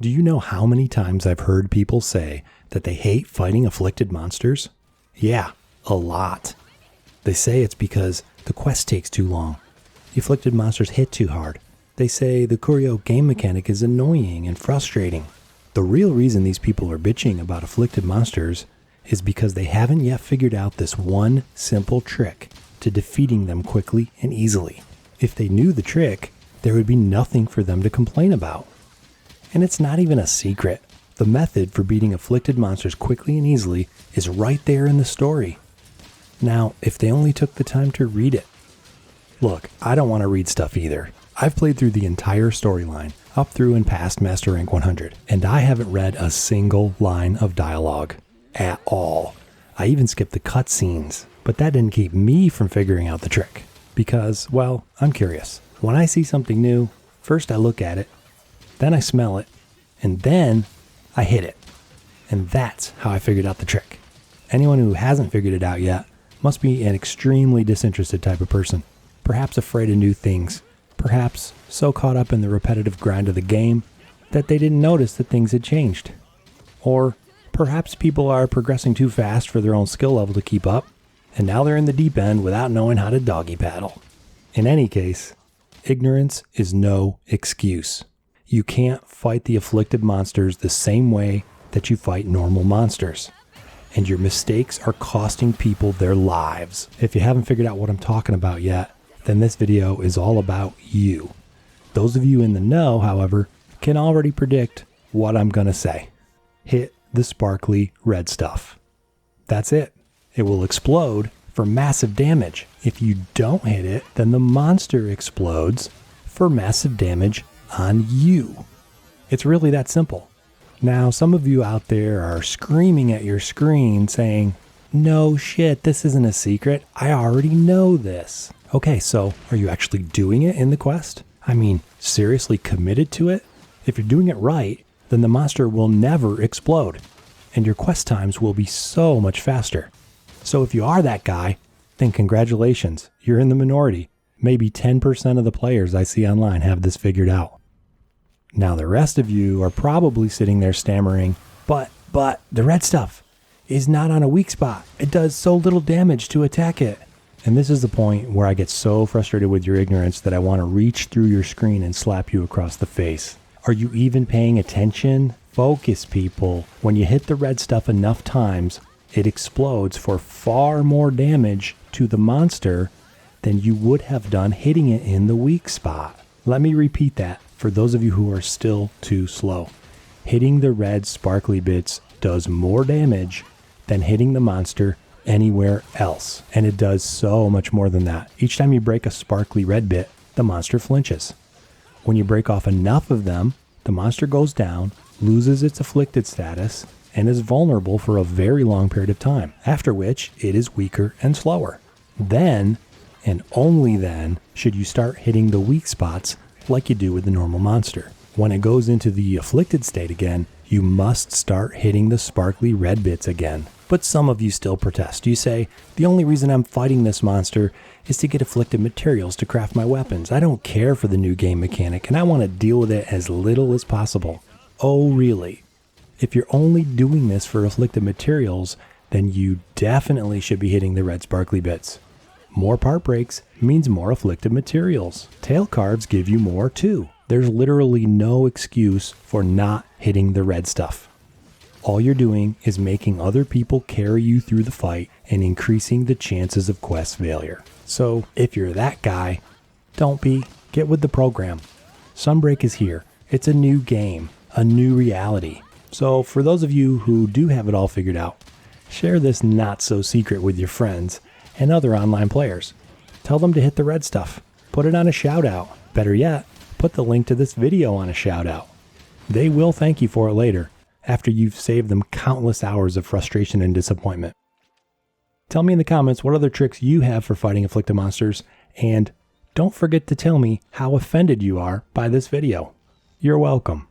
Do you know how many times I've heard people say that they hate fighting afflicted monsters? Yeah, a lot. They say it's because the quest takes too long. The afflicted monsters hit too hard. They say the Kurio game mechanic is annoying and frustrating. The real reason these people are bitching about afflicted monsters is because they haven't yet figured out this one simple trick to defeating them quickly and easily. If they knew the trick, there would be nothing for them to complain about. And it's not even a secret. The method for beating afflicted monsters quickly and easily is right there in the story. Now, if they only took the time to read it. Look, I don't want to read stuff either. I've played through the entire storyline, up through and past Master Rank 100, and I haven't read a single line of dialogue. At all. I even skipped the cutscenes, but that didn't keep me from figuring out the trick. Because, well, I'm curious. When I see something new, first I look at it, then I smell it, and then I hit it. And that's how I figured out the trick. Anyone who hasn't figured it out yet must be an extremely disinterested type of person. Perhaps afraid of new things. Perhaps so caught up in the repetitive grind of the game that they didn't notice that things had changed. Or perhaps people are progressing too fast for their own skill level to keep up, and now they're in the deep end without knowing how to doggy paddle. In any case, ignorance is no excuse. You can't fight the afflicted monsters the same way that you fight normal monsters. And your mistakes are costing people their lives. If you haven't figured out what I'm talking about yet, then this video is all about you. Those of you in the know, however, can already predict what I'm gonna say. Hit the sparkly red stuff. That's it. It will explode for massive damage. If you don't hit it, then the monster explodes for massive damage on you. It's really that simple. Now, some of you out there are screaming at your screen saying, no shit, this isn't a secret. I already know this. Okay, so are you actually doing it in the quest? I mean, seriously committed to it? If you're doing it right, then the monster will never explode, and your quest times will be so much faster. So if you are that guy, then congratulations, you're in the minority. Maybe 10% of the players I see online have this figured out. Now the rest of you are probably sitting there stammering, but the red stuff is not on a weak spot. It does so little damage to attack it. And this is the point where I get so frustrated with your ignorance that I want to reach through your screen and slap you across the face. Are you even paying attention? Focus, people. When you hit the red stuff enough times, it explodes for far more damage to the monster than you would have done hitting it in the weak spot. Let me repeat that for those of you who are still too slow. Hitting the red sparkly bits does more damage than hitting the monster anywhere else. And it does so much more than that. Each time you break a sparkly red bit, the monster flinches. When you break off enough of them, the monster goes down, loses its afflicted status, and is vulnerable for a very long period of time, after which it is weaker and slower. Then, and only then, should you start hitting the weak spots like you do with the normal monster. When it goes into the afflicted state again, you must start hitting the sparkly red bits again. But some of you still protest. You say, the only reason I'm fighting this monster is to get afflicted materials to craft my weapons. I don't care for the new game mechanic, and I want to deal with it as little as possible. Oh, really? If you're only doing this for afflicted materials, then you definitely should be hitting the red sparkly bits. More part breaks means more afflicted materials. Tail cards give you more too. There's literally no excuse for not hitting the red stuff. All you're doing is making other people carry you through the fight and increasing the chances of quest failure. So if you're that guy, don't be. Get with the program. Sunbreak is here. It's a new game, a new reality. So for those of you who do have it all figured out, share this not so secret with your friends and other online players. Tell them to hit the red stuff. Put it on a shout out. Better yet, put the link to this video on a shout out. They will thank you for it later, after you've saved them countless hours of frustration and disappointment. Tell me in the comments what other tricks you have for fighting afflicted monsters, and don't forget to tell me how offended you are by this video. You're welcome.